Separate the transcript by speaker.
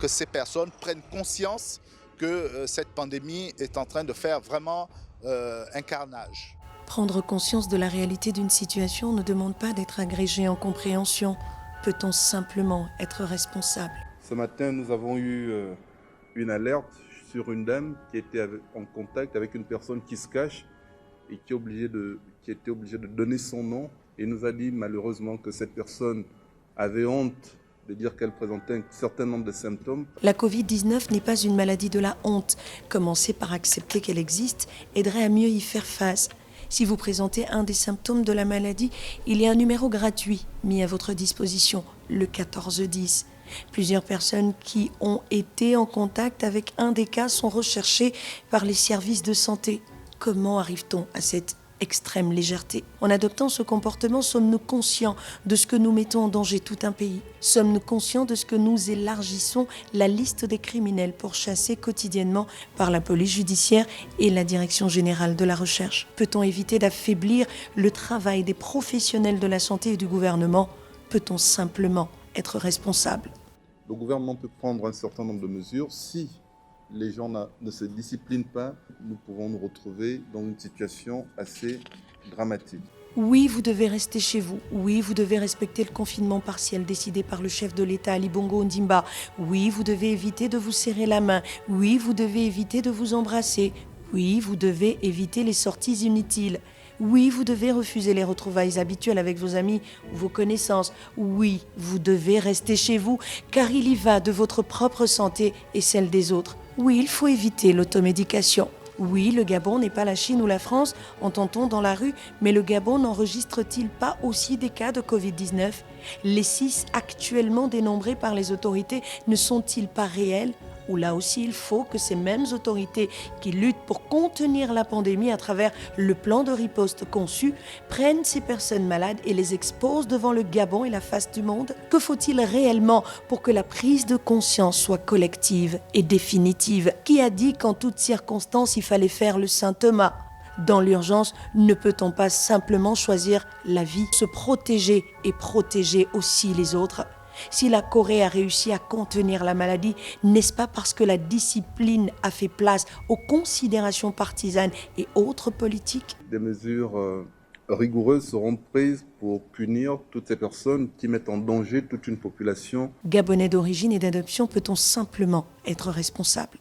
Speaker 1: que ces personnes prennent conscience que cette pandémie est en train de faire vraiment un carnage.
Speaker 2: Prendre conscience de la réalité d'une situation ne demande pas d'être agrégé en compréhension. Peut-on simplement être responsable?
Speaker 3: Ce matin, nous avons eu une alerte sur une dame qui était en contact avec une personne qui se cache et qui était obligée de donner son nom et nous a dit malheureusement que cette personne avait honte de dire qu'elle présentait un certain nombre de symptômes.
Speaker 2: La Covid-19 n'est pas une maladie de la honte. Commencer par accepter qu'elle existe aiderait à mieux y faire face. Si vous présentez un des symptômes de la maladie, il y a un numéro gratuit mis à votre disposition, le 1410. Plusieurs personnes qui ont été en contact avec un des cas sont recherchées par les services de santé. Comment arrive-t-on à cette extrême légèreté? En adoptant ce comportement, sommes-nous conscients de ce que nous mettons en danger tout un pays? Sommes-nous conscients de ce que nous élargissons la liste des criminels pourchassés quotidiennement par la police judiciaire et la Direction générale de la recherche? Peut-on éviter d'affaiblir le travail des professionnels de la santé et du gouvernement? Peut-on simplement être responsable?
Speaker 3: Le gouvernement peut prendre un certain nombre de mesures. Si les gens ne se disciplinent pas, nous pouvons nous retrouver dans une situation assez dramatique.
Speaker 2: Oui, vous devez rester chez vous. Oui, vous devez respecter le confinement partiel décidé par le chef de l'État, Ali Bongo Ondimba. Oui, vous devez éviter de vous serrer la main. Oui, vous devez éviter de vous embrasser. Oui, vous devez éviter les sorties inutiles. Oui, vous devez refuser les retrouvailles habituelles avec vos amis ou vos connaissances. Oui, vous devez rester chez vous, car il y va de votre propre santé et celle des autres. Oui, il faut éviter l'automédication. Oui, le Gabon n'est pas la Chine ou la France, entend-on dans la rue, mais le Gabon n'enregistre-t-il pas aussi des cas de Covid-19 ? Les 6 actuellement dénombrés par les autorités ne sont-ils pas réels ? Ou là aussi, il faut que ces mêmes autorités qui luttent pour contenir la pandémie à travers le plan de riposte conçu prennent ces personnes malades et les exposent devant le Gabon et la face du monde. Que faut-il réellement pour que la prise de conscience soit collective et définitive? Qui a dit qu'en toutes circonstances, il fallait faire le Saint Thomas? Dans l'urgence, ne peut-on pas simplement choisir la vie, se protéger et protéger aussi les autres? Si la Corée a réussi à contenir la maladie, n'est-ce pas parce que la discipline a fait place aux considérations partisanes et autres politiques?
Speaker 3: Des mesures rigoureuses seront prises pour punir toutes ces personnes qui mettent en danger toute une population.
Speaker 2: Gabonais d'origine et d'adoption, peut-on simplement être responsable?